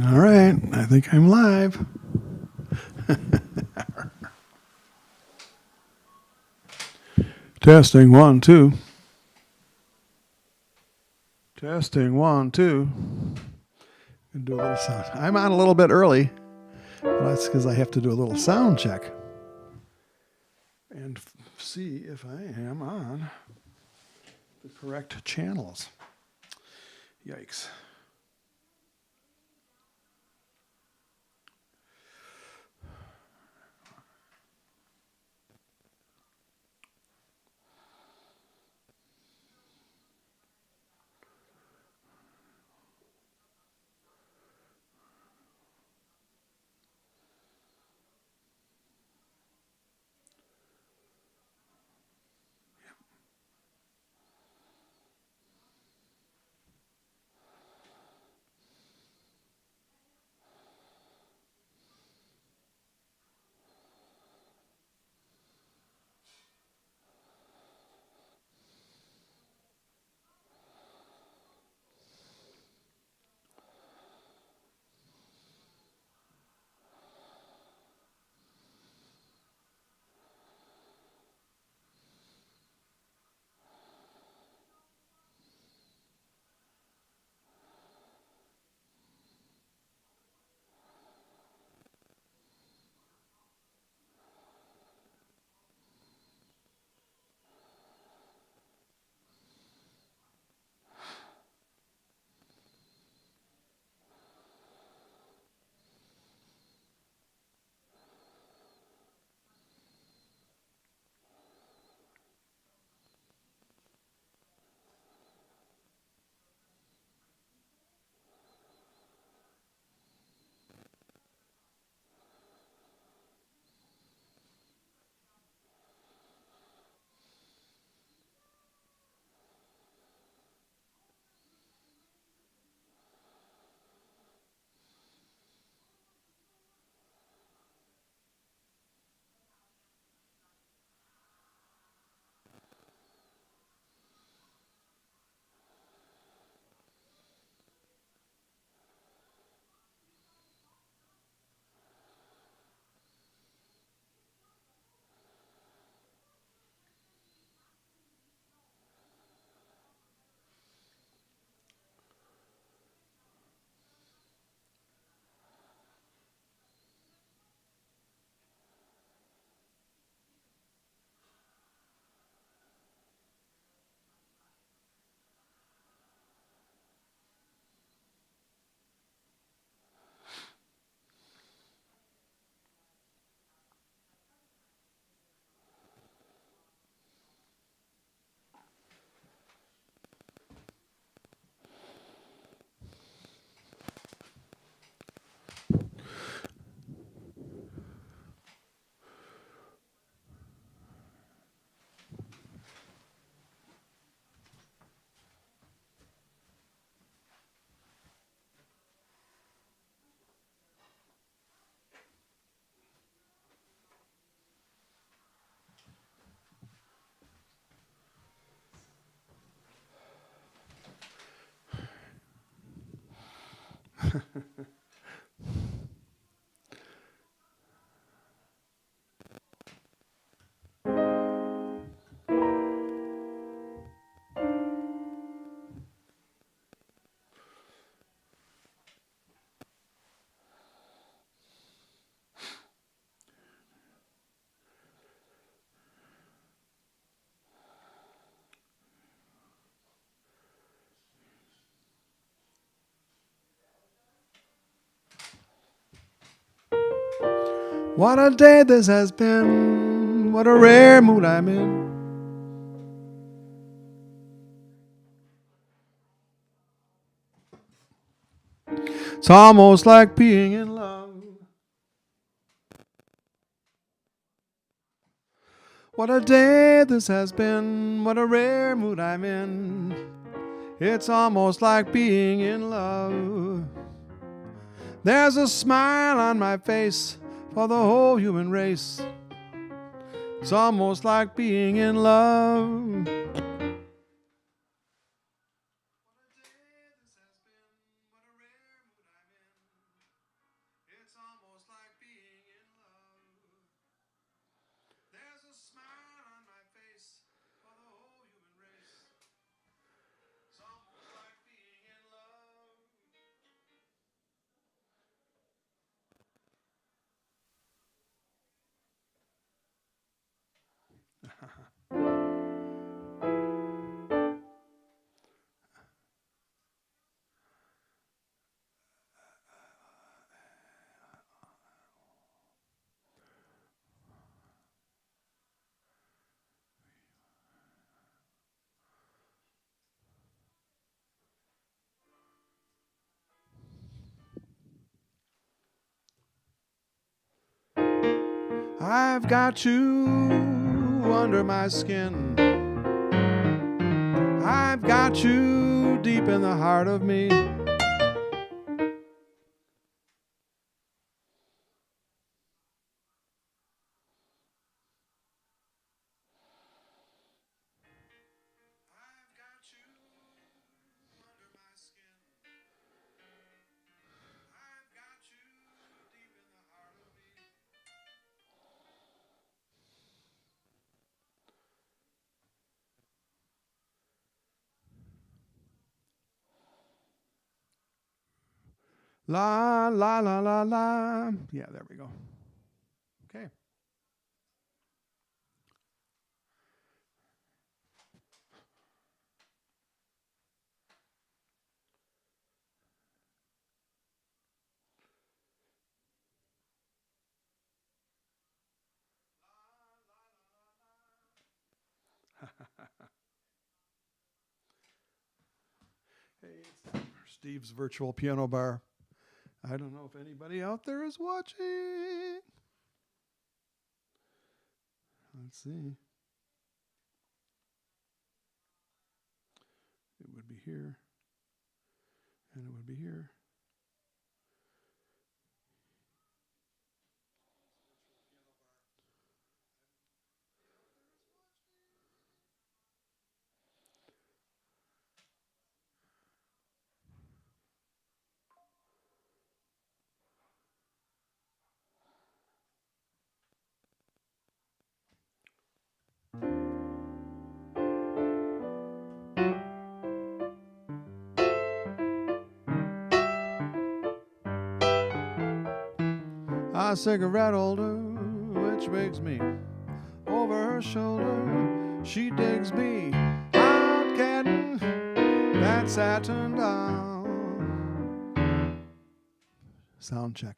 All right, I think I'm live. Testing 1, 2. Testing 1, 2. Do a little sound. I'm on a little bit early. But that's because I have to do a little sound check and see if I am on the correct channels. Yikes. What a day this has been. What a rare mood I'm in. It's almost like being in love. What a day this has been. What a rare mood I'm in. It's almost like being in love. There's a smile on my face for the whole human race. It's almost like being in love. I've got you under my skin. I've got you deep in the heart of me. La, la, la, la, la. Yeah, there we go. Okay. Hey, it's Steve's virtual piano bar. I don't know if anybody out there is watching. Let's see. It would be here. And it would be here. A cigarette holder, which wakes me over her shoulder. She digs me out getting that satin down. Sound check.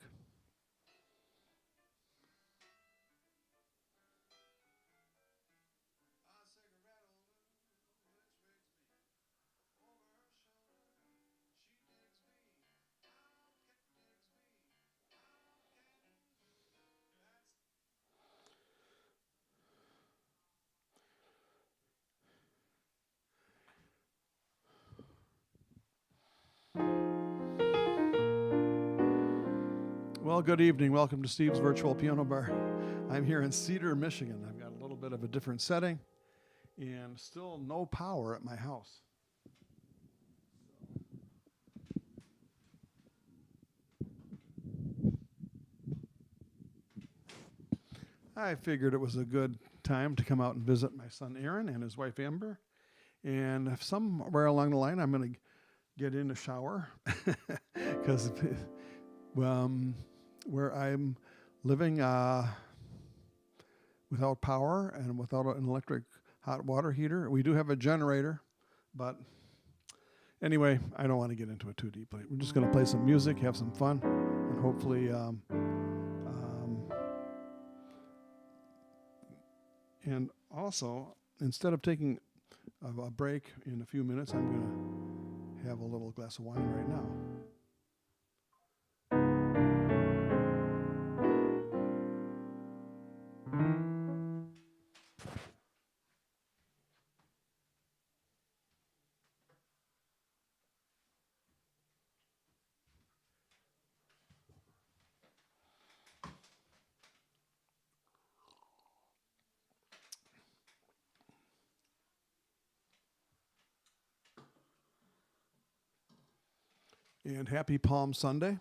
Well, good evening. Welcome to Steve's Virtual Piano Bar. I'm here in Cedar, Michigan. I've got a little bit of a different setting and still no power at my house. I figured it was a good time to come out and visit my son Aaron and his wife Amber. And if somewhere along the line I'm going to get in a shower because where I'm living without power and without an electric hot water heater. We do have a generator, but anyway, I don't want to get into it too deeply. We're just going to play some music, have some fun, and hopefully and also, instead of taking a break in a few minutes, I'm going to have a little glass of wine right now. And happy Palm Sunday.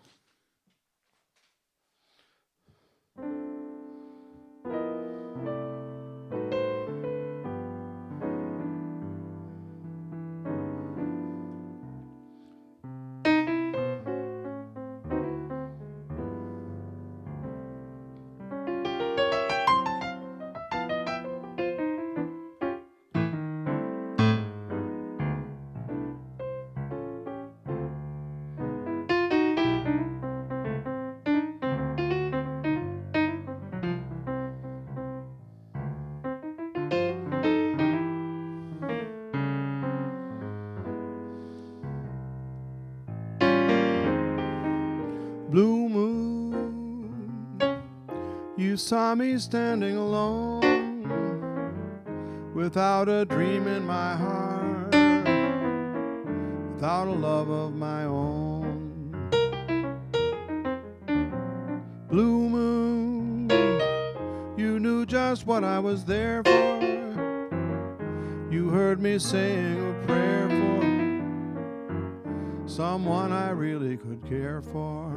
Blue moon, you saw me standing alone, without a dream in my heart, without a love of my own. Blue moon, you knew just what I was there for. You heard me saying a prayer for someone I really could care for.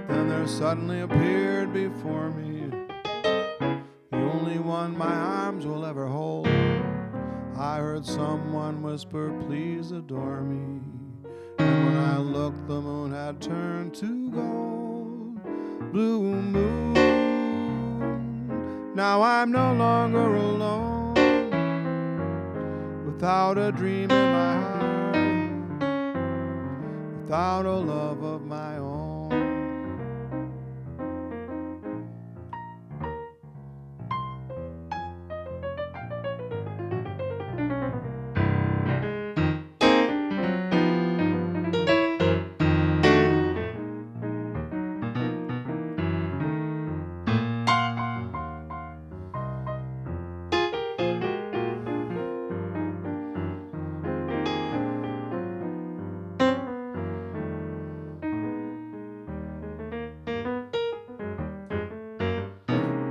Then there suddenly appeared before me the only one my arms will ever hold. I heard someone whisper, please adore me. And when I looked, the moon had turned to gold. Blue moon, now I'm no longer alone, without a dream in my heart, without a love of my own.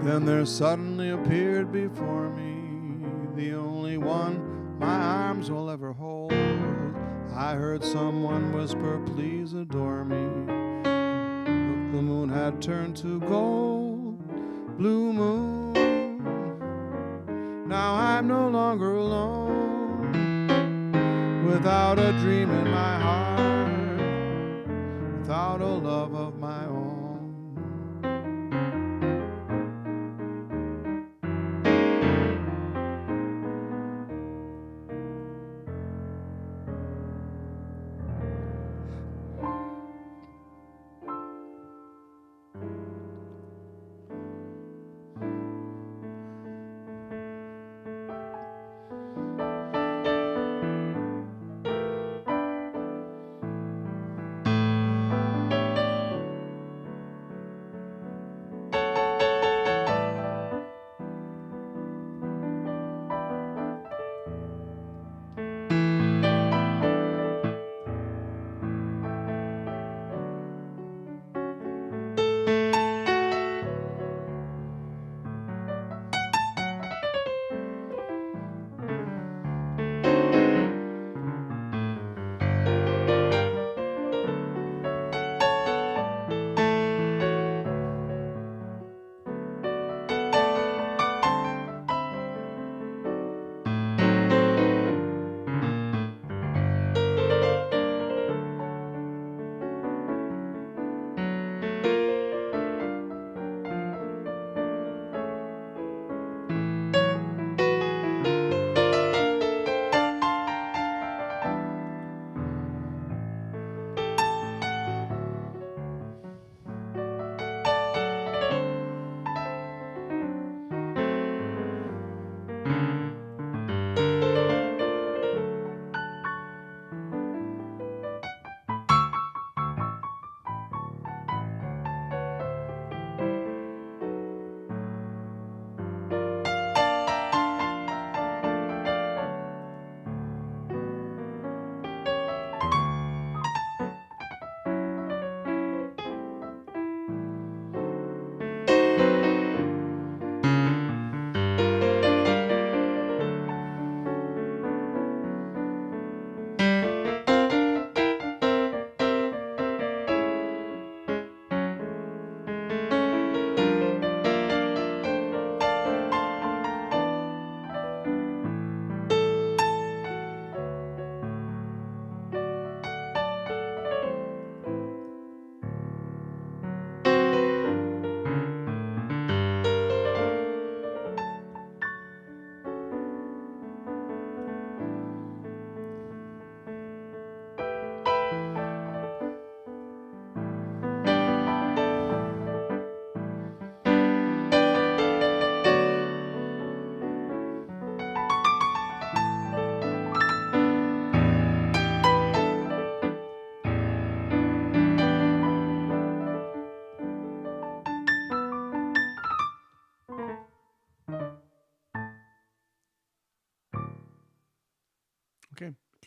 Then there suddenly appeared before me the only one my arms will ever hold. I heard someone whisper, please adore me. Look, the moon had turned to gold. Blue moon, now I'm no longer alone, without a dream in my heart, without a love of my own.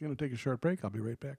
going to take a short break. I'll be right back.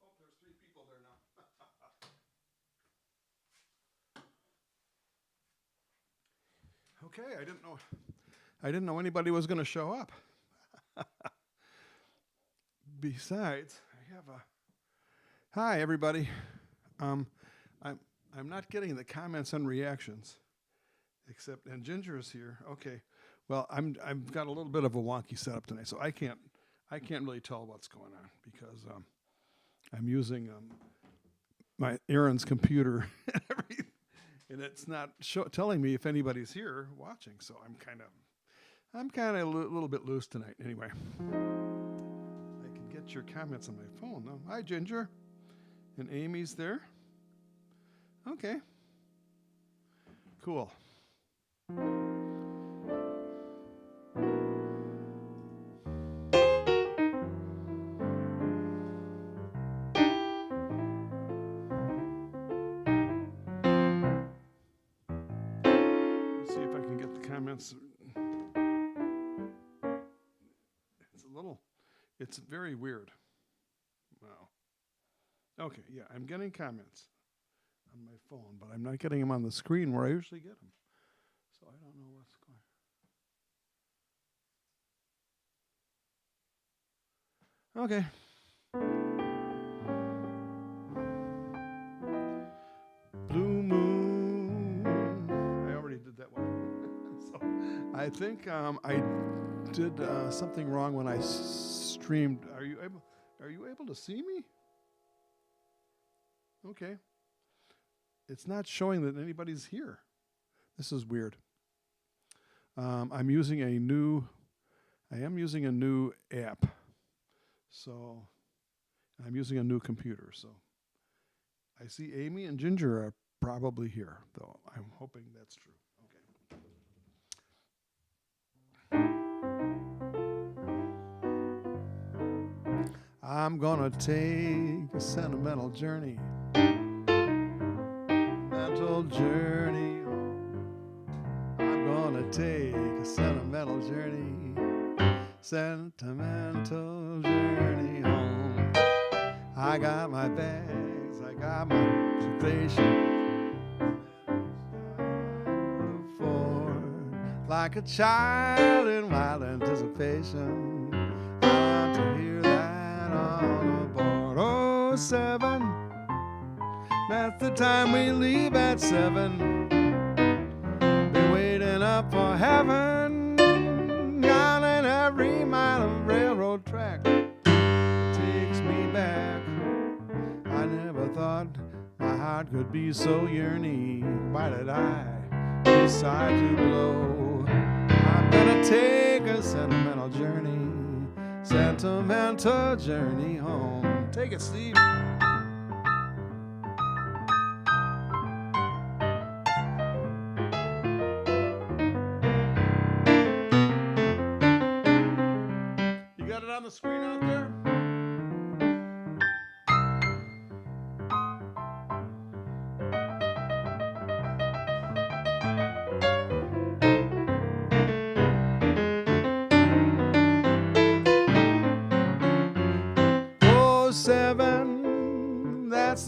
Oh, there's 3 people there now. Okay, I didn't know anybody was going to show up. Besides, I have a hi everybody. I'm not getting the comments and reactions, and Ginger is here. Okay, well I've got a little bit of a wonky setup tonight, so I can't really tell what's going on because I'm using my Aaron's computer and everything, and it's not telling me if anybody's here watching. So I'm kind of a little bit loose tonight. Anyway, I can get your comments on my phone though. Hi Ginger, and Amy's there. Okay, cool. It's very weird. Wow. Okay, yeah, I'm getting comments on my phone, but I'm not getting them on the screen where I usually get them. So I don't know what's going on. Okay. Blue moon. I already did that one. So I think I did something wrong when I streamed. Are you able to see me? Okay. It's not showing that anybody's here. This is weird. I am using a new app. So I'm using a new computer. So I see Amy and Ginger are probably here, though. I'm hoping that's true. Okay. I'm gonna take a sentimental journey. Mental journey. I'm gonna take a sentimental journey. Sentimental journey home. I got my bags, I got my station. Like a child in wild anticipation. I want to hear that on board. Oh, 7. That's the time we leave at 7. Been waiting up for heaven. Counting every mile of railroad track. Takes me back. I never thought my heart could be so yearning. Why did I decide to blow? I'm gonna take a sentimental journey home. Take it, Steve. You got it on the screen out there?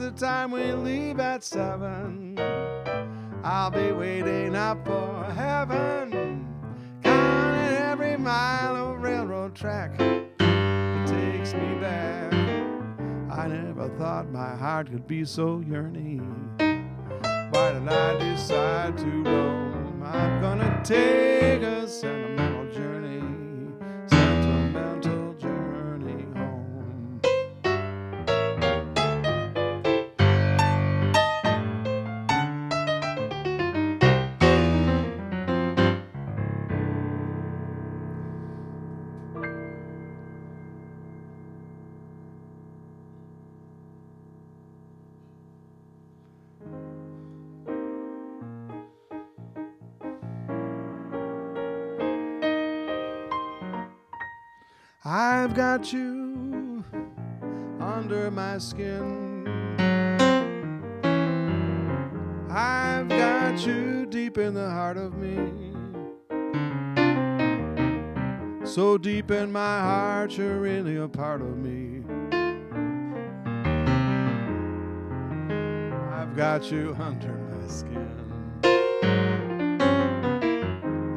the time we leave at 7. I'll be waiting up for heaven, counting every mile of railroad track that takes me back. I never thought my heart could be so yearning. Why did I decide to roam? I'm gonna take a sentimental journey home. I've got you under my skin. I've got you deep in the heart of me. So deep in my heart, you're really a part of me. I've got you under my skin.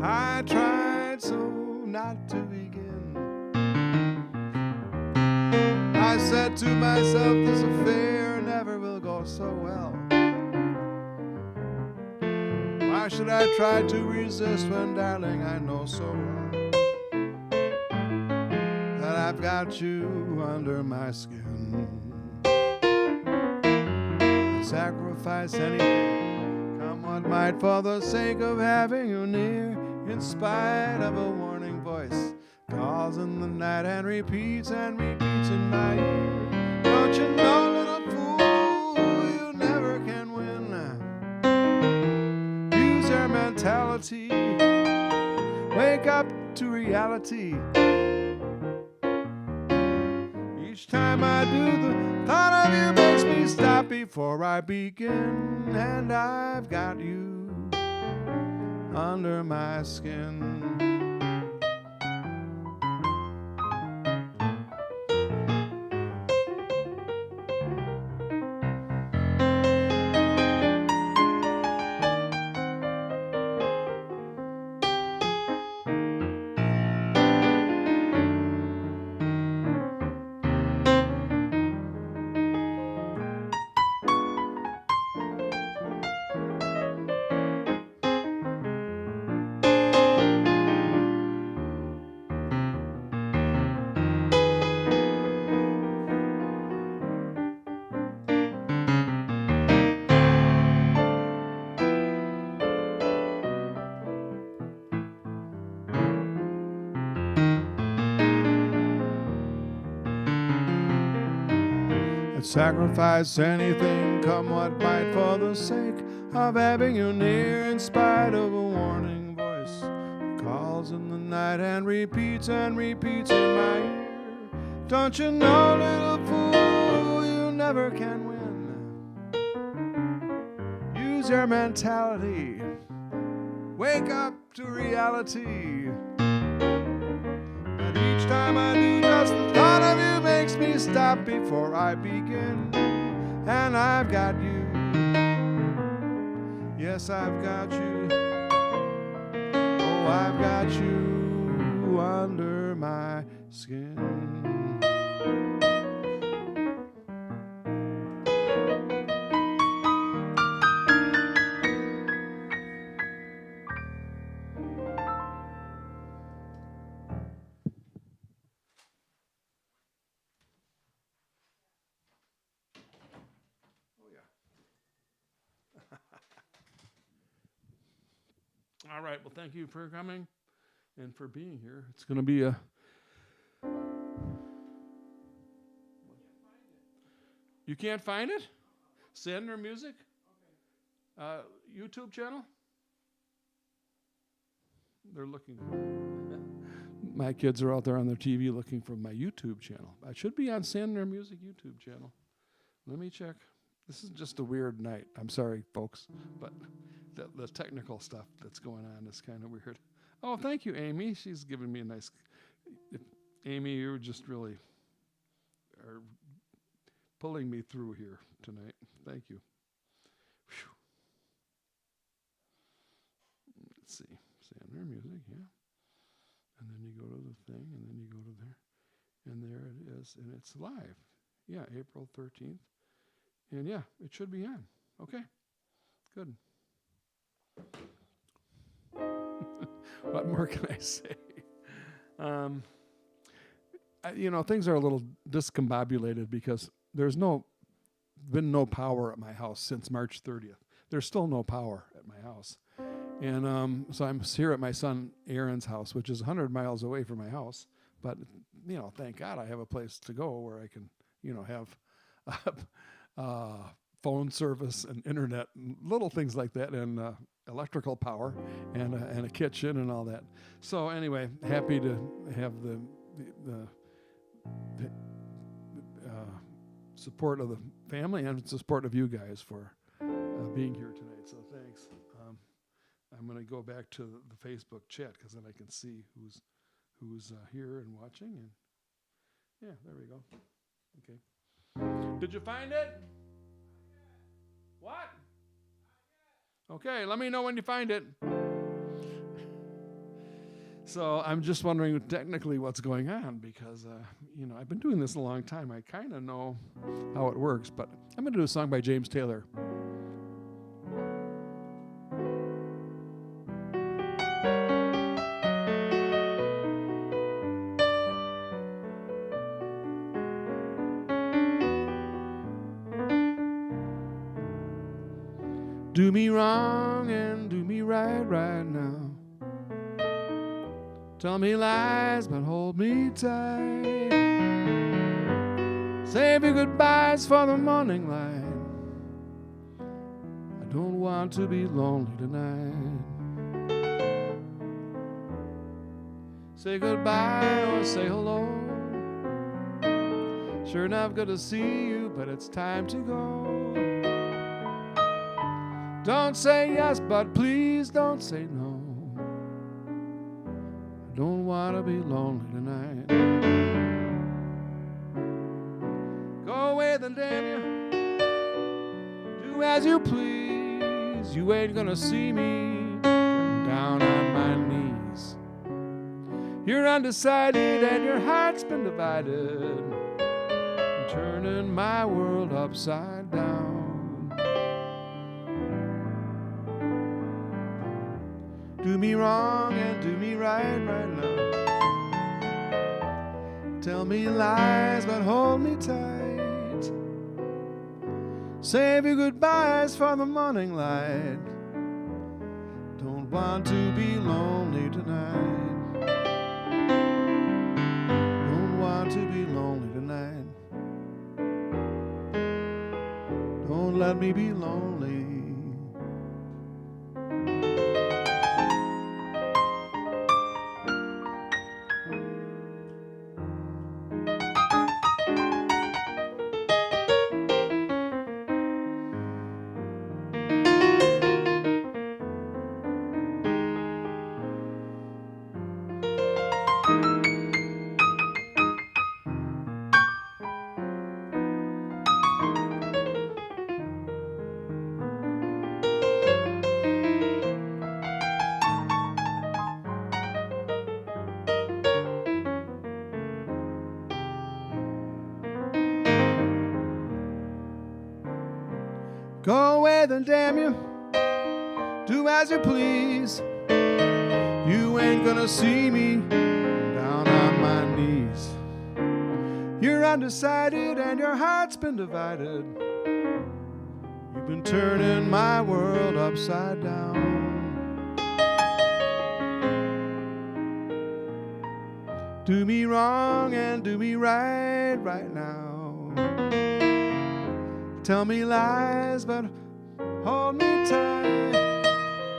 I tried so not to begin. I said to myself, this affair never will go so well. Why should I try to resist when, darling, I know so well that I've got you under my skin. I'd sacrifice anything, come what might, for the sake of having you near, in spite of a warning voice calls in the night and repeats in my ear. Don't you know, little fool, you never can win. Use your mentality, wake up to reality. Each time I do, the thought of you makes me stop before I begin. And I've got you under my skin. Sacrifice anything, come what might, for the sake of having you near, in spite of a warning voice that calls in the night and repeats in my ear. Don't you know, little fool, you never can win. Use your mentality, wake up to reality. But each time I do, just the thought of you makes me stop before I begin. And I've got you, yes, I've got you. Oh, I've got you under my skin. All right, well, thank you for coming and for being here. It's going to be a... You can't find it? Cedar Music? YouTube channel? They're looking. My kids are out there on their TV looking for my YouTube channel. I should be on Cedar Music YouTube channel. Let me check. This is just a weird night. I'm sorry, folks, but the technical stuff that's going on is kind of weird. Oh, thank you, Amy. She's giving me a nice... Amy, you're just really are pulling me through here tonight. Thank you. Whew. Let's see. Cedar music, yeah. And then you go to the thing, and then you go to there. And there it is, and it's live. Yeah, April 13th. And yeah, it should be on. Okay, good. What more can I say? Things are a little discombobulated because there's been no power at my house since March 30th. There's still no power at my house. And so I'm here at my son Aaron's house, which is 100 miles away from my house. But, thank God I have a place to go where I can, have phone service and internet and little things like that, and electrical power and a kitchen and all that. So anyway, happy to have the support of the family and support of you guys for being here tonight. So thanks. I'm going to go back to the Facebook chat because then I can see who's here and watching. And yeah, there we go. Okay. Did you find it? What? Okay, let me know when you find it. So I'm just wondering technically what's going on because, I've been doing this a long time. I kind of know how it works, but I'm going to do a song by James Taylor. Do me wrong and do me right now. Tell me lies, but hold me tight. Save your goodbyes for the morning light. I don't want to be lonely tonight. Say goodbye or say hello. Sure enough, good to see you, but it's time to go. Don't say yes, but please don't say no. I don't want to be lonely tonight. Go away then, damn you. Do as you please. You ain't gonna see me getting down on my knees. You're undecided and your heart's been divided, turning my world upside down. Do me wrong and do me right now. Tell me lies, but hold me tight. Save your goodbyes for the morning light. Don't want to be lonely tonight. Don't want to be lonely tonight. Don't let me be lonely. Go away then, damn you. Do as you please. You ain't gonna see me down on my knees. You're undecided and your heart's been divided. You've been turning my world upside down. Do me wrong and do me right now. Tell me lies, but hold me tight.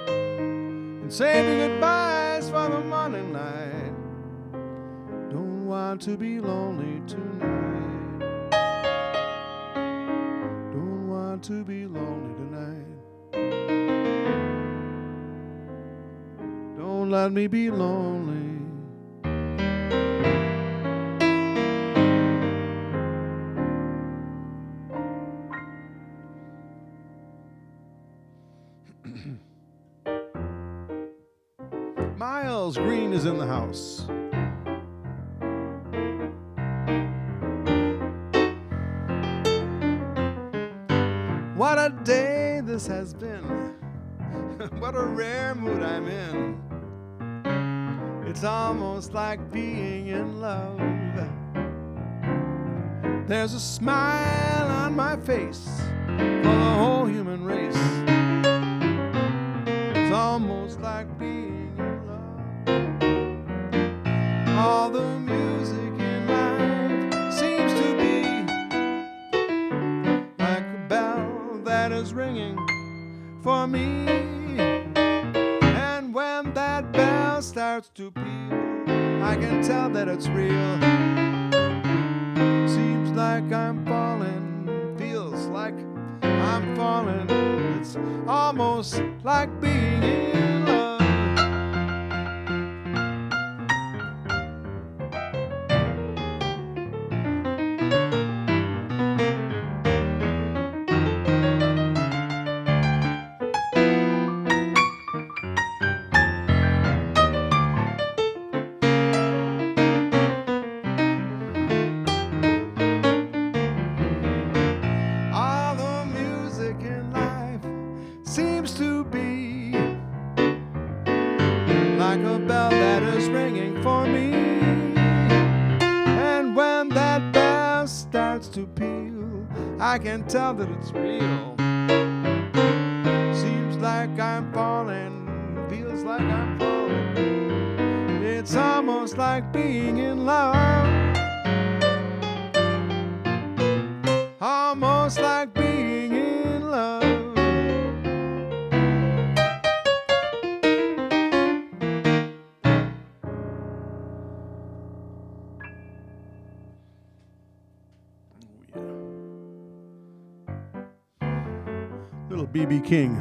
And save your goodbyes for the morning light. Don't want to be lonely tonight. Don't want to be lonely tonight. Don't let me be lonely. Miles Green is in the house. What a day this has been. What a rare mood I'm in. It's almost like being in love. There's a smile on my face for the whole human race. It's almost like being in love. All the music in life seems to be like a bell that is ringing for me. And when that bell starts to peal, I can tell that it's real. Seems like I'm falling, feels like I'm falling. It's almost like being in love. Seems to be like a bell that is ringing for me. And when that bell starts to peal, I can tell that it's real. Seems like I'm falling, feels like I'm falling. It's almost like being in love. Almost like being in love. Little BB King.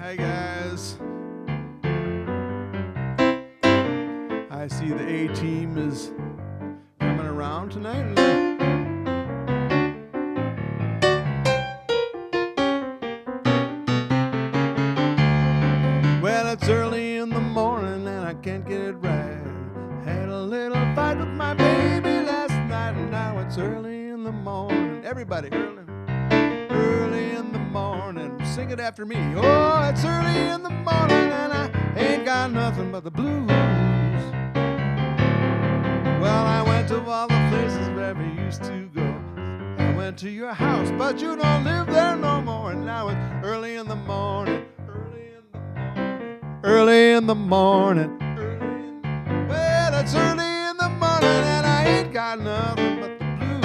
Hi guys. I see the A-team is coming around tonight. Well, it's early in the morning and I can't get it right. Had a little fight with my baby last night and now it's early in the morning. Everybody, early in the morning, sing it after me. Oh, it's early in the morning and I ain't got nothing but the blues. Well, I went to all the places where we used to go. I went to your house, but you don't live there no more. And now it's early in the morning, early in the morning, well, it's early in the morning and I ain't got nothing but the blues.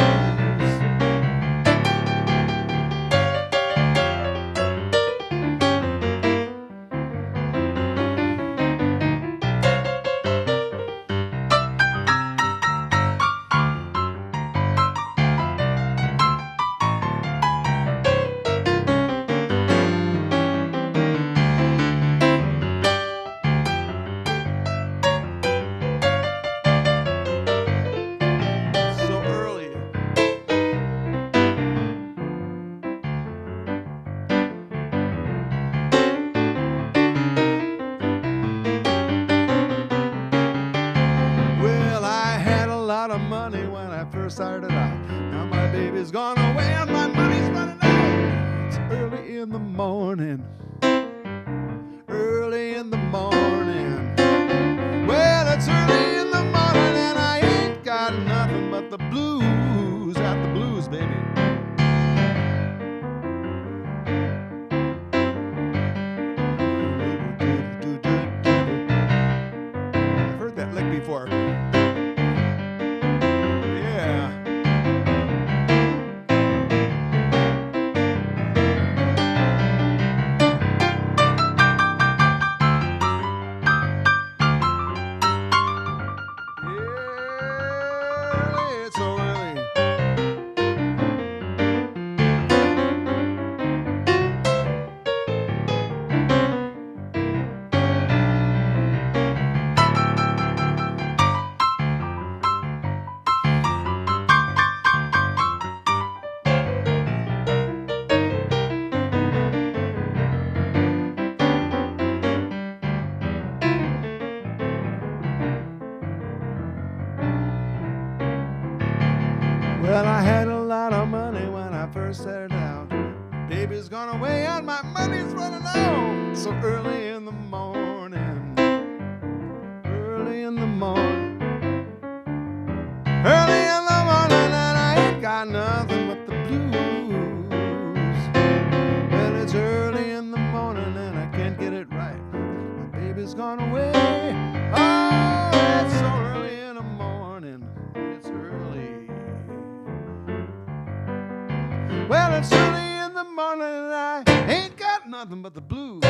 Started out. Now my baby's gone away and my money's running out. It's early in the morning, early in the morning. Well, it's early in the morning and I ain't got nothing but the blues. Got the blues, baby. I've heard that lick before. Well, I had a lot of money when I first started out. Baby's gone away and my money's running out. So early in the morning, early in the morning, early in the morning, and I ain't got nothing but the blues. Well, it's early in the morning and I can't get it right. My baby's gone away. Oh, it's so early in the morning. It's early. Well, it's early in the morning and I ain't got nothing but the blues.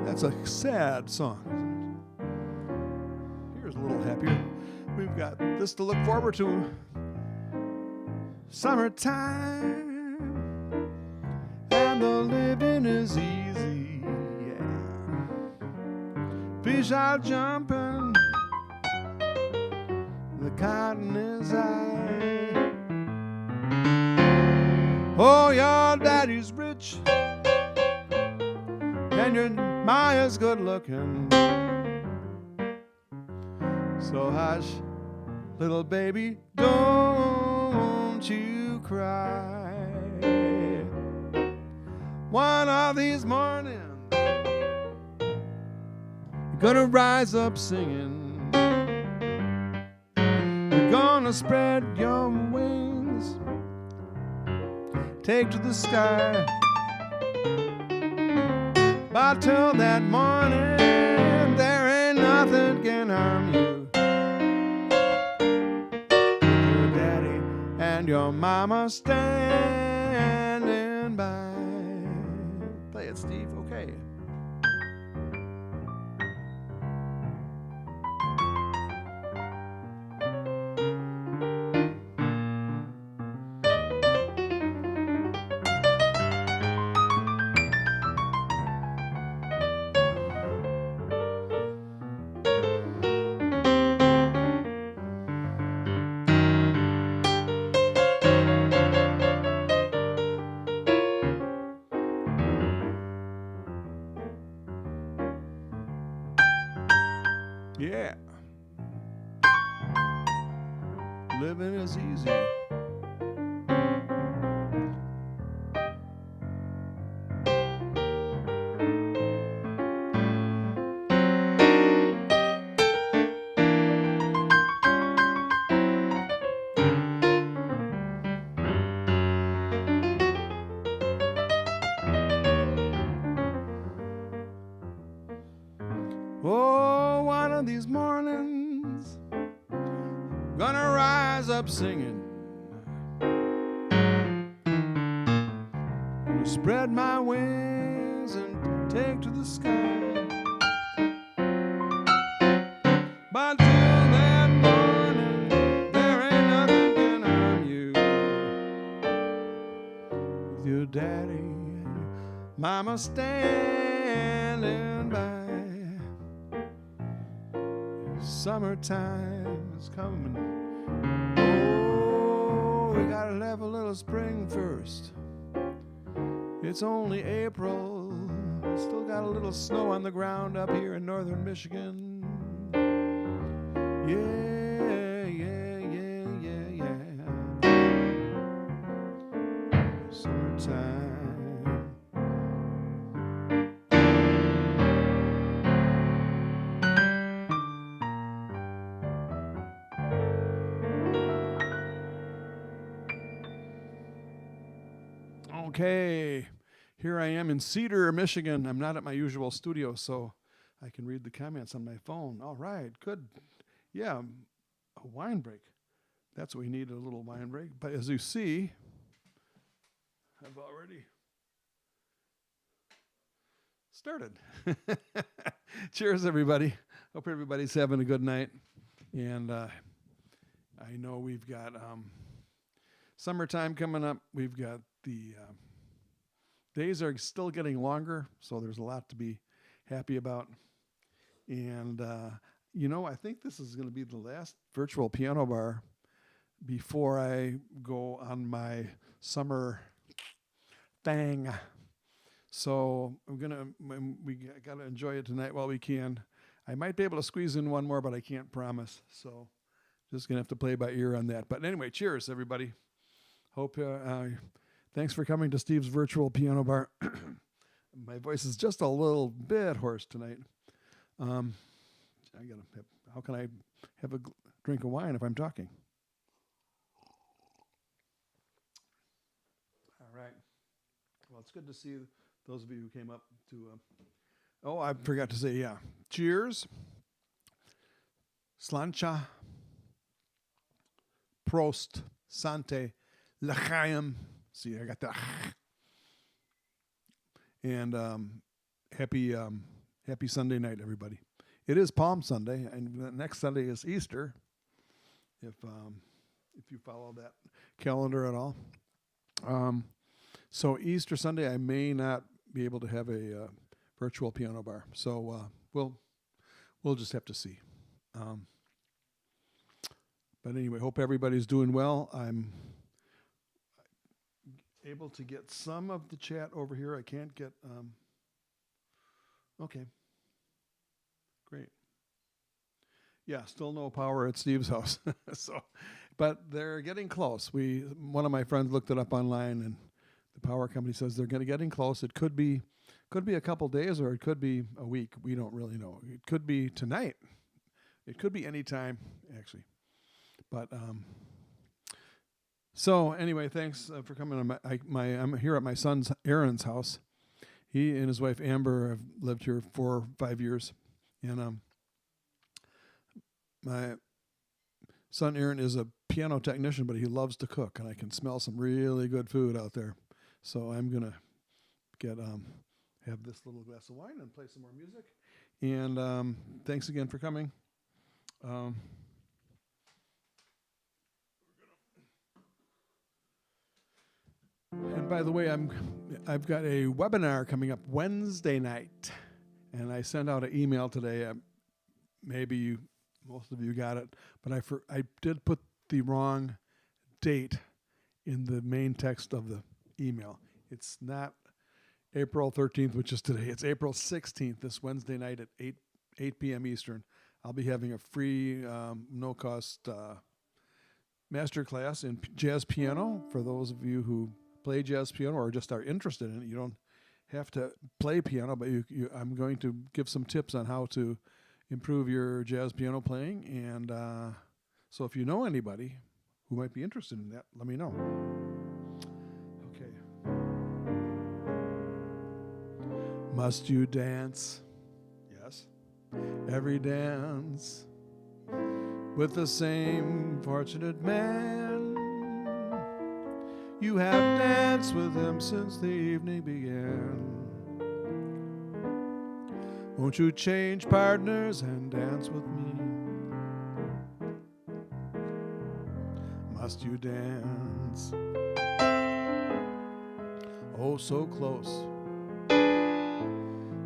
That's a sad song, isn't it? Here's a little happier. We've got this to look forward to. Summertime, and the living is easy. Yeah. Fish are jumping, the cotton is high. Oh, your daddy's rich, and your Maya's good looking. So hush, little baby, don't you cry. One of these mornings, you're gonna rise up singing. You're gonna spread your wings, take to the sky. But till that morning, there ain't nothing can harm you. Your daddy and your mama standing by. Play it, Steve. Okay. Yeah. Living is easy. Oh, one of these mornings, gonna rise up singing. Gonna spread my wings and take to the sky. But till that morning, there ain't nothing can harm you. With your daddy and mama standing by. Summertime is coming. Oh, we gotta have a little spring first. It's only April. Still got a little snow on the ground up here in northern Michigan. Yeah, yeah, yeah, yeah, yeah. Summertime. Okay, here I am in Cedar, Michigan. I'm not at my usual studio, so I can read the comments on my phone. All right, good. Yeah, a wine break. That's what we need, a little wine break. But as you see, I've already started. Cheers, everybody. Hope everybody's having a good night. And I know we've got summertime coming up. We've got the days are still getting longer, so there's a lot to be happy about. And, I think this is going to be the last virtual piano bar before I go on my summer thing. So we got to enjoy it tonight while we can. I might be able to squeeze in one more, but I can't promise. So just going to have to play by ear on that. But anyway, cheers, everybody. Hope, thanks for coming to Steve's Virtual Piano Bar. My voice is just a little bit hoarse tonight. How can I have a drink of wine if I'm talking? All right. Well, it's good to see those of you who came up to. I forgot to say, yeah. Cheers. Slancha. Prost. Sante. L'chaim. See, I got that. And happy Sunday night, everybody. It is Palm Sunday, and next Sunday is Easter. If you follow that calendar at all. So Easter Sunday, I may not be able to have a virtual piano bar. So we'll just have to see. But anyway, hope everybody's doing well. I'm able to get some of the chat over here. I can't get. Okay. Great. Yeah, still no power at Steve's house. But they're getting close. One of my friends looked it up online, and the power company says they're getting close. It could be a couple days, or it could be a week. We don't really know. It could be tonight. It could be any time, actually. But so anyway, thanks for coming. I'm here at my son's Aaron's house. He and his wife Amber have lived here 4 or 5 years, and my son Aaron is a piano technician, but he loves to cook, and I can smell some really good food out there. So I'm gonna have this little glass of wine and play some more music. And thanks again for coming. And by the way, I've got a webinar coming up Wednesday night, and I sent out an email today. Maybe most of you got it, but I did put the wrong date in the main text of the email. It's not April 13th, which is today. It's April 16th, this Wednesday night at 8 p.m. Eastern. I'll be having a free, no-cost master class in jazz piano for those of you who play jazz piano or just are interested in it. You don't have to play piano, but I'm going to give some tips on how to improve your jazz piano playing. And so if you know anybody who might be interested in that, let me know. Okay. Must you dance? Yes. Every dance with the same fortunate man. You have danced with him since the evening began. Won't you change partners and dance with me? Must you dance? Oh, so close,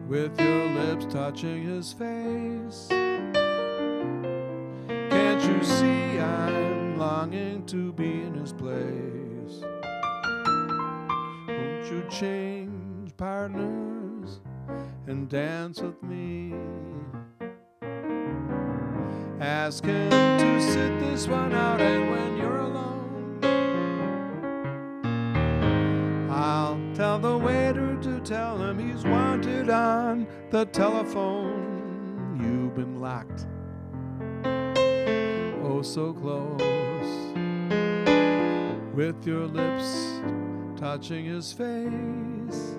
with your lips touching his face. Can't you see I'm longing to be in his place? Won't you change partners and dance with me? Ask him to sit this one out, and when you're alone, I'll tell the waiter to tell him he's wanted on the telephone. You've been locked, oh so close, with your lips touching his face.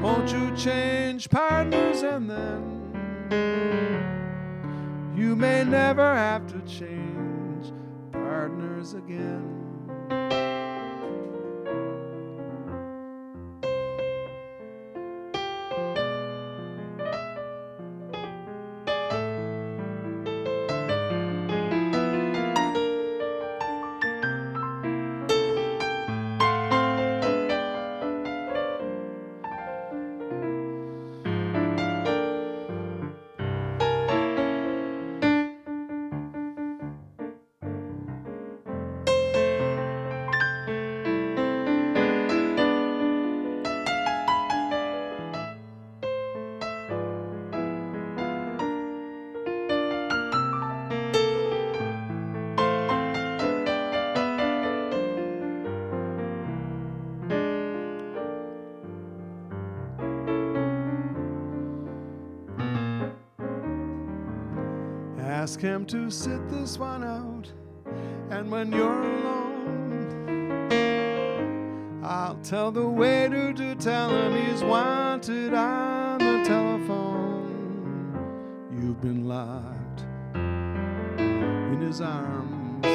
Won't you change partners, and then you may never have to change partners again. Ask him to sit this one out, and when you're alone, I'll tell the waiter to tell him he's wanted on the telephone. You've been locked in his arms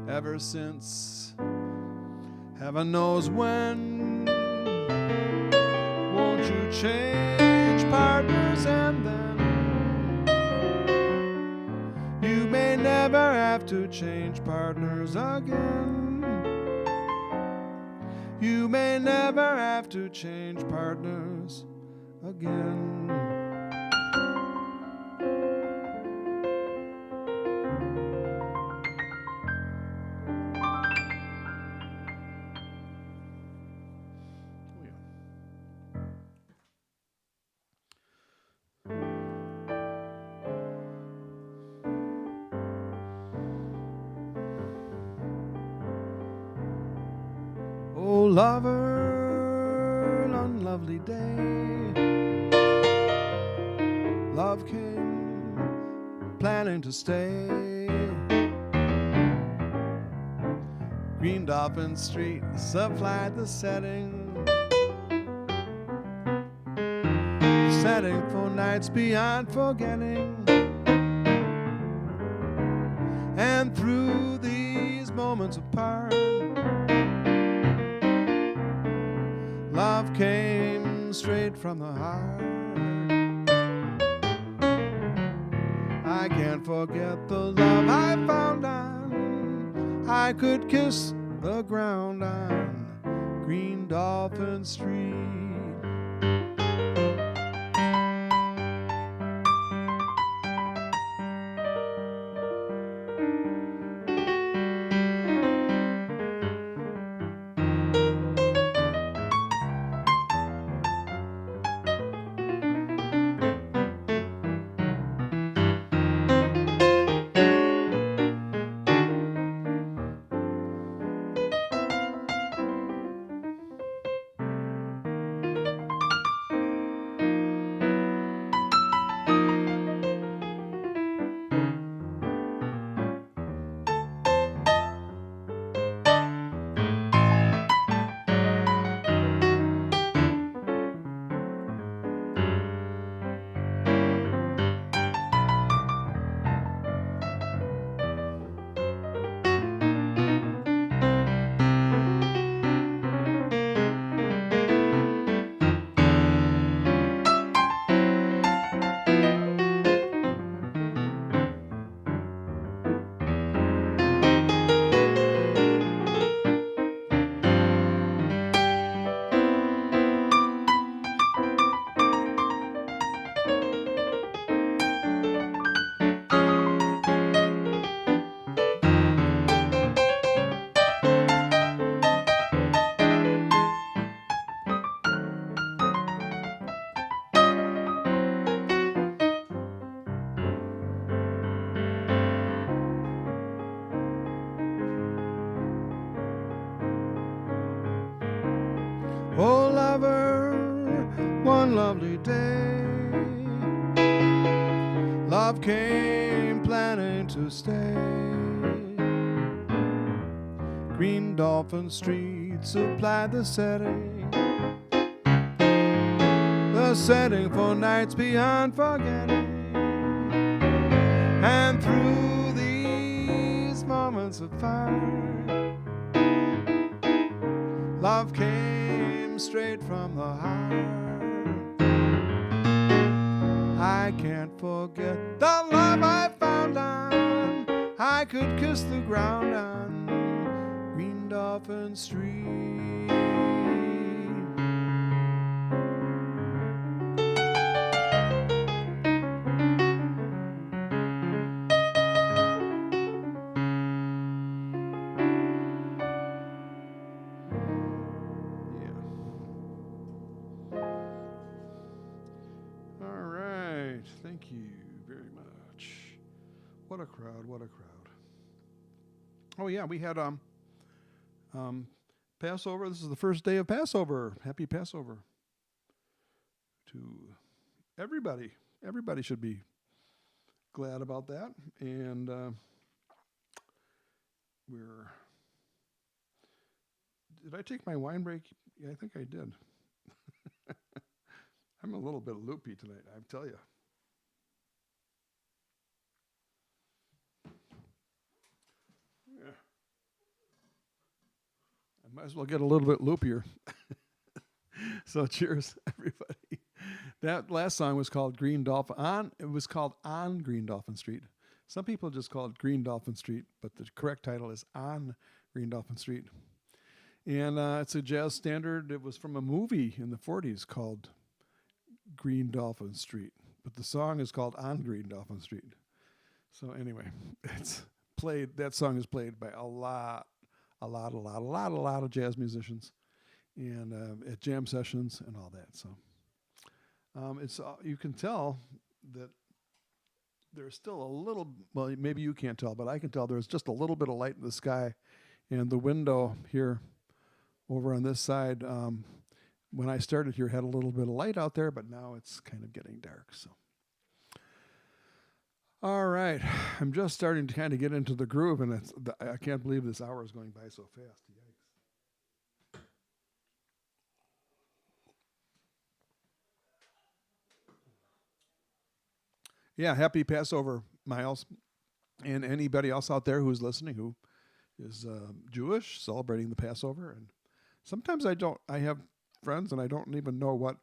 ever since heaven knows when. Won't you change partners, and then you may never have to change partners again. You may never have to change partners again. Oh, lover, unlovely day, love came planning to stay. Green Dolphin Street supplied the setting for nights beyond forgetting. And through these moments apart, love came straight from the heart. I can't forget the love I found on. I could kiss the ground on Green Dolphin Street. Oh, lover, one lovely day, love came planning to stay. Green Dolphin Street supplied the setting for nights beyond forgetting. And through these moments of fire, love came straight from the heart. I can't forget the love I found on. I could kiss the ground on Green Dolphin Street. Thank you very much. What a crowd, what a crowd. Oh yeah, we had Passover. This is the first day of Passover. Happy Passover to everybody. Everybody should be glad about that. And did I take my wine break? Yeah, I think I did. I'm a little bit loopy tonight, I tell you. Yeah. I might as well get a little bit loopier. So cheers, everybody. That last song was called Green Dolphin. It was called On Green Dolphin Street. Some people just call it Green Dolphin Street, but the correct title is On Green Dolphin Street. And it's a jazz standard. It was from a movie in the 40s called Green Dolphin Street, but the song is called On Green Dolphin Street. So anyway, it's played. That song is played by a lot of jazz musicians, and at jam sessions and all that. So it's you can tell that there's still a little. Well, maybe you can't tell, but I can tell. There's just a little bit of light in the sky, and the window here over on this side. When I started here, had a little bit of light out there, but now it's kind of getting dark. So, all right, I'm just starting to kind of get into the groove, and I can't believe this hour is going by so fast. Yikes! Yeah, happy Passover, Miles, and anybody else out there who's listening who is Jewish, celebrating the Passover. And sometimes I have friends, and I don't even know what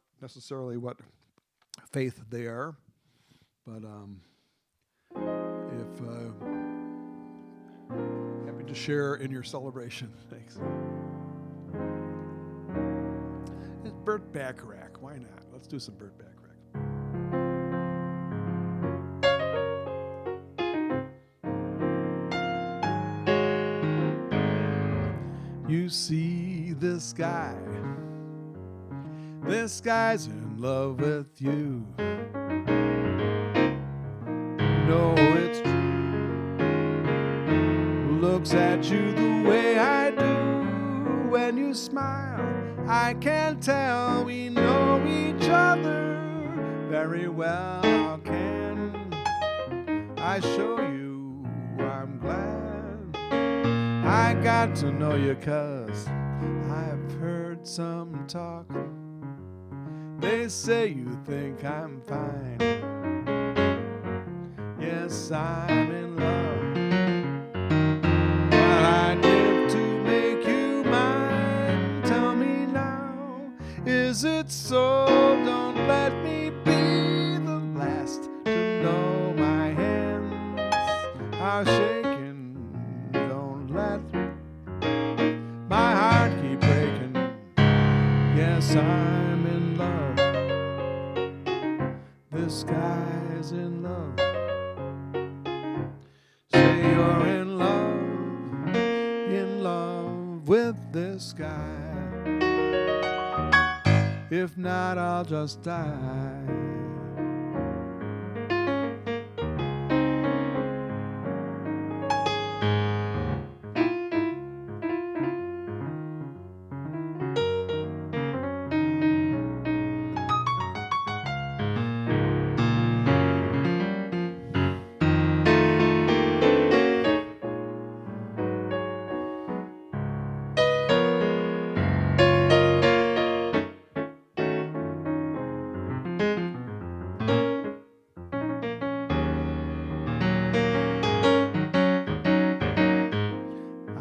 faith they are, but if happy to share in your celebration. Thanks. It's Burt Bacharach. Why not? Let's do some Burt Bacharach. You see this guy. This guy's in love with you. No, it's true. Looks at you the way I do. When you smile, I can tell we know each other very well. Can I show you I'm glad I got to know you, 'cause I've heard some talk. They say you think I'm fine. Yes, I'm in love. What I'd give to make you mine. Tell me now, is it so? Don't let me be the last to know my hands are shaking. Don't let my heart keep breaking. Yes, I'm in love. This guy's in love. Say you're in love with this guy. If not, I'll just die.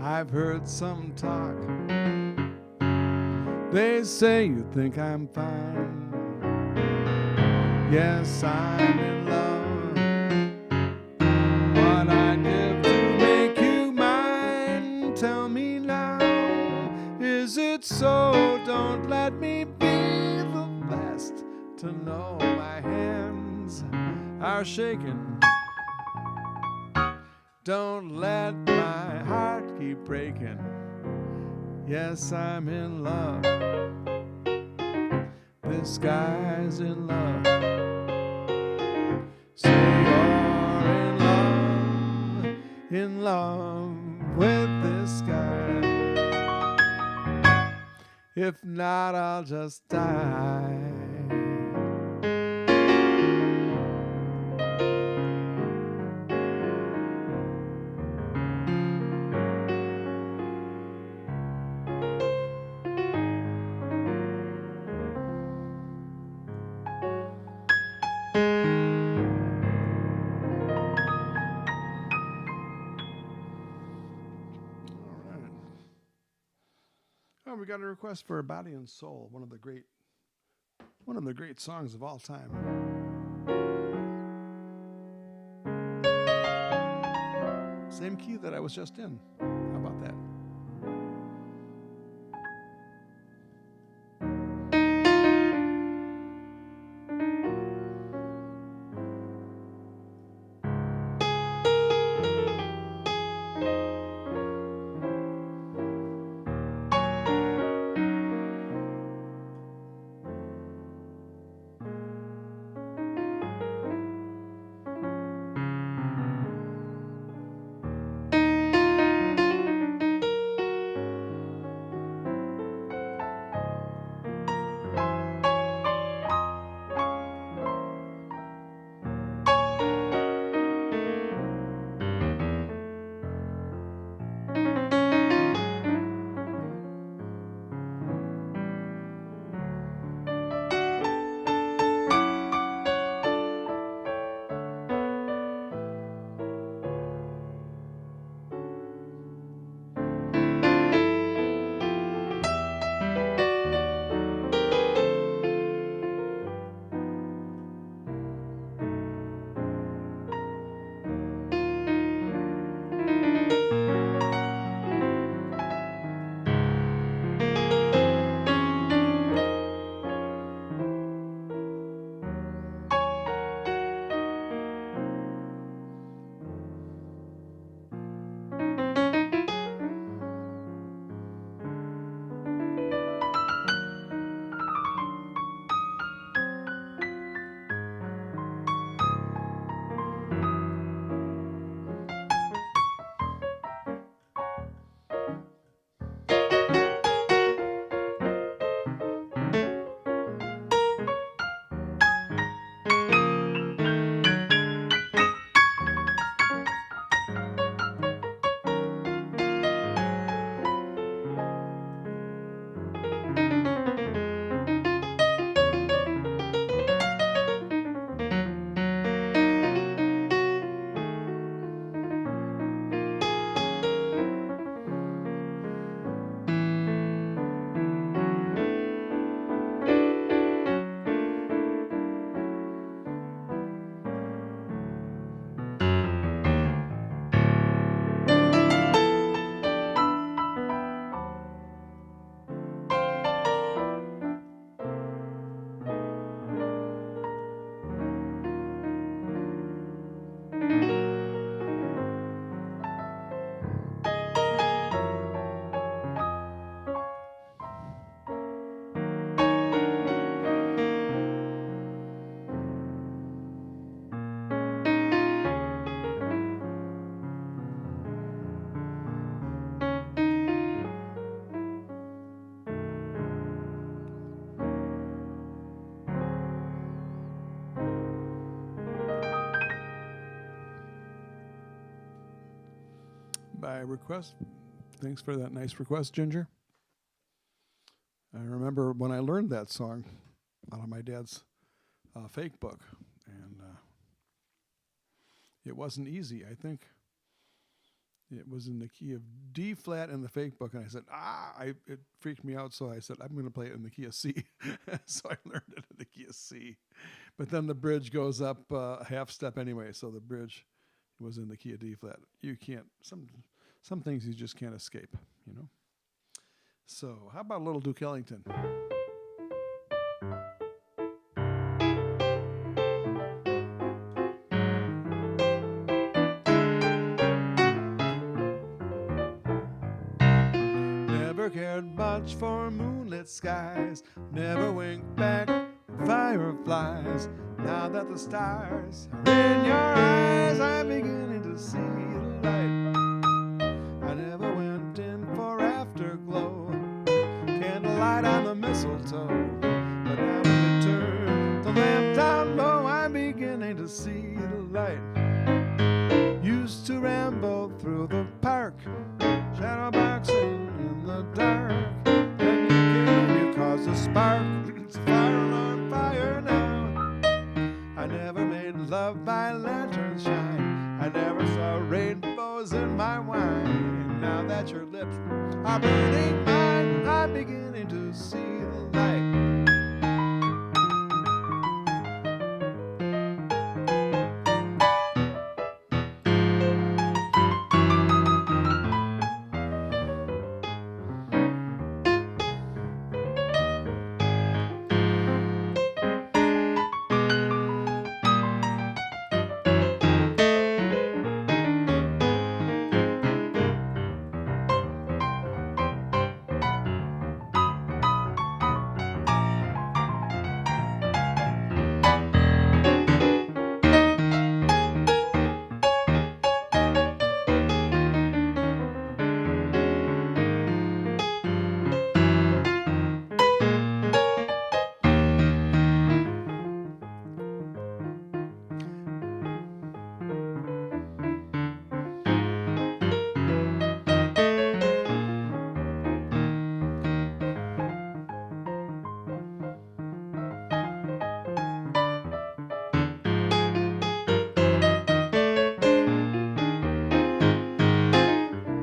I've heard some talk. They say you think I'm fine. Yes, I'm in love. What I'd give to make you mine. Tell me now, is it so? Don't let me be the last to know my hands are shaking. Don't let my heart keep breaking. Yes, I'm in love. This guy's in love. Say you're in love with this guy. If not, I'll just die. we got a request for Body and Soul, one of the great songs of all time. Same key that I was just in. How about that? By request. Thanks for that nice request, Ginger. I remember when I learned that song out of my dad's fake book, and it wasn't easy. I think it was in the key of D flat in the fake book, and I said, it freaked me out, so I said, I'm going to play it in the key of C. So I learned it in the key of C. But then the bridge goes up a half step anyway, so the bridge was in the key of D flat. You can't, some things you just can't escape, you know. So how about a little Duke Ellington? Never cared much for moonlit skies, never winked back at fireflies. Now that the stars are in your eyes, I'm beginning to see the light. I never went in for afterglow, candlelight on the mistletoe. But now when you turn the lamp down low, I'm beginning to see the light. Used to ramble through the park, shadow boxing in the dark. Then you came and you caused a spark. It's fire alarm fire now. I never made love by lantern shine. I never saw rainbows rainbows in my wine. Now that your lips are burning mine, I'm beginning to see the light.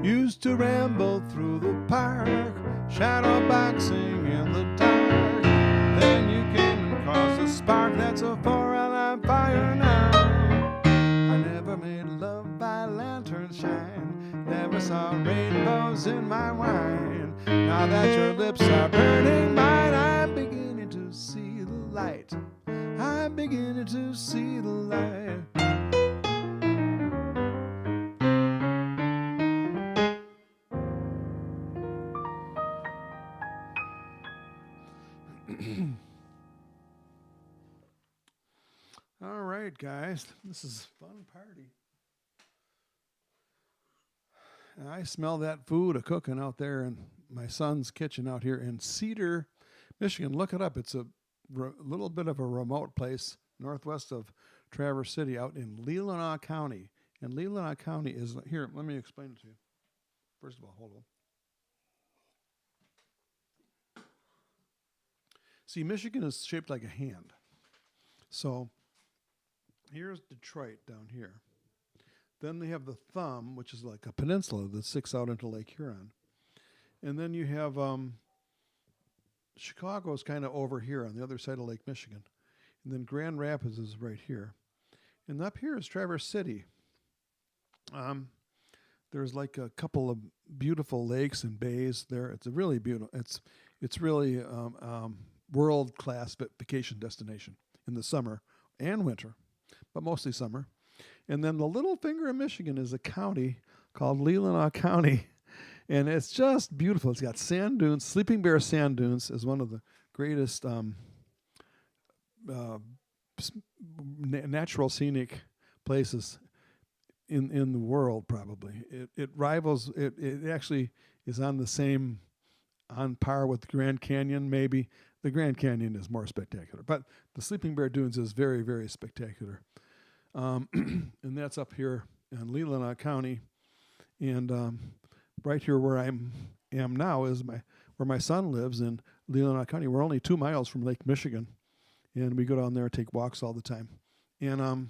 Used to ramble through the park, shadow boxing in the dark. Then you came and caused a spark that's a 4-alarm fire now. I never made love by lantern shine, never saw rainbows in my wine. Now that your lips are burning mine, I'm beginning to see the light. I'm beginning to see the light. All right, guys, this is a fun party. And I smell that food a cooking out there in my son's kitchen out here in Cedar, Michigan. Look it up. It's a little bit of a remote place northwest of Traverse City out in Leelanau County. And Leelanau County is, here, let me explain it to you. First of all, hold on. See, Michigan is shaped like a hand. So here's Detroit down here. Then they have the thumb, which is like a peninsula that sticks out into Lake Huron. And then you have Chicago's kind of over here on the other side of Lake Michigan. And then Grand Rapids is right here. And up here is Traverse City. There's like a couple of beautiful lakes and bays there. It's a really beautiful, it's really world-class vacation destination in the summer and winter, but mostly summer. And then the little finger of Michigan is a county called Leelanau County, and it's just beautiful. It's got sand dunes. Sleeping Bear Sand Dunes is one of the greatest natural scenic places in the world, probably. It rivals, it actually is on par with the Grand Canyon, maybe. The Grand Canyon is more spectacular, but the Sleeping Bear Dunes is very, very spectacular. And that's up here in Leelanau County. And right here where I am now is where my son lives in Leelanau County. We're only 2 miles from Lake Michigan, and we go down there and take walks all the time. And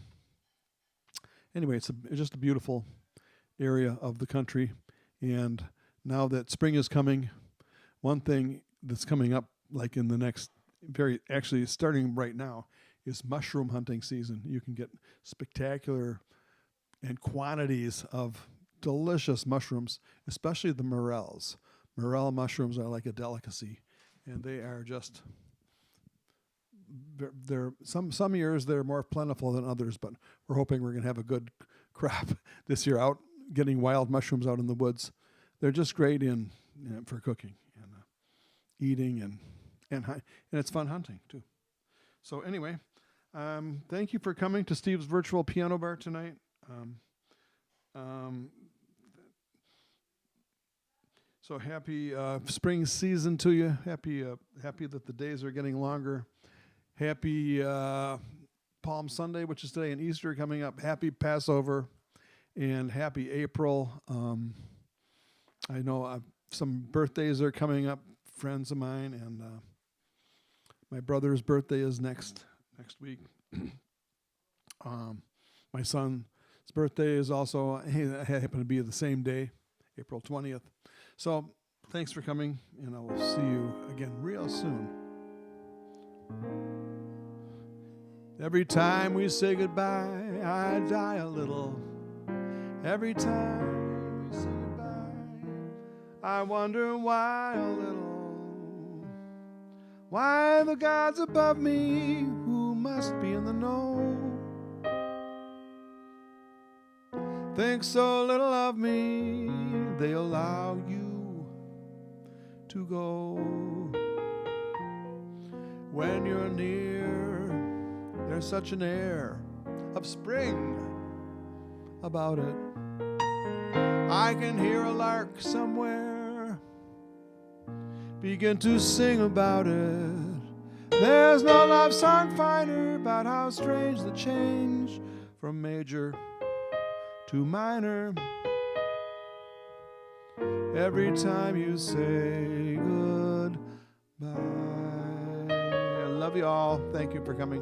anyway, it's just a beautiful area of the country. And now that spring is coming, one thing that's coming up like in the next, actually starting right now, is mushroom hunting season. You can get spectacular and quantities of delicious mushrooms, especially the morels. Morel mushrooms are like a delicacy, and they are just, they're some years they're more plentiful than others, but we're hoping we're going to have a good crop this year out getting wild mushrooms out in the woods. They're just great for cooking and eating, and it's fun hunting too. So anyway, thank you for coming to Steve's Virtual Piano Bar tonight. So happy spring season to you. Happy that the days are getting longer. Happy Palm Sunday, which is today, and Easter coming up. Happy Passover, and happy April. I know some birthdays are coming up, friends of mine, and my brother's birthday is next week. My son's His birthday is also happened to be the same day, April 20th. So thanks for coming, and I will see you again real soon. Every time we say goodbye, I die a little. Every time we say goodbye, I wonder why a little. Why the gods above me, who must be in the know, think so little of me, they allow you to go. When you're near, there's such an air of spring about it. I can hear a lark somewhere begin to sing about it. There's no love song finer about how strange the change from major to minor. Every time you say goodbye. I love you all. Thank you for coming.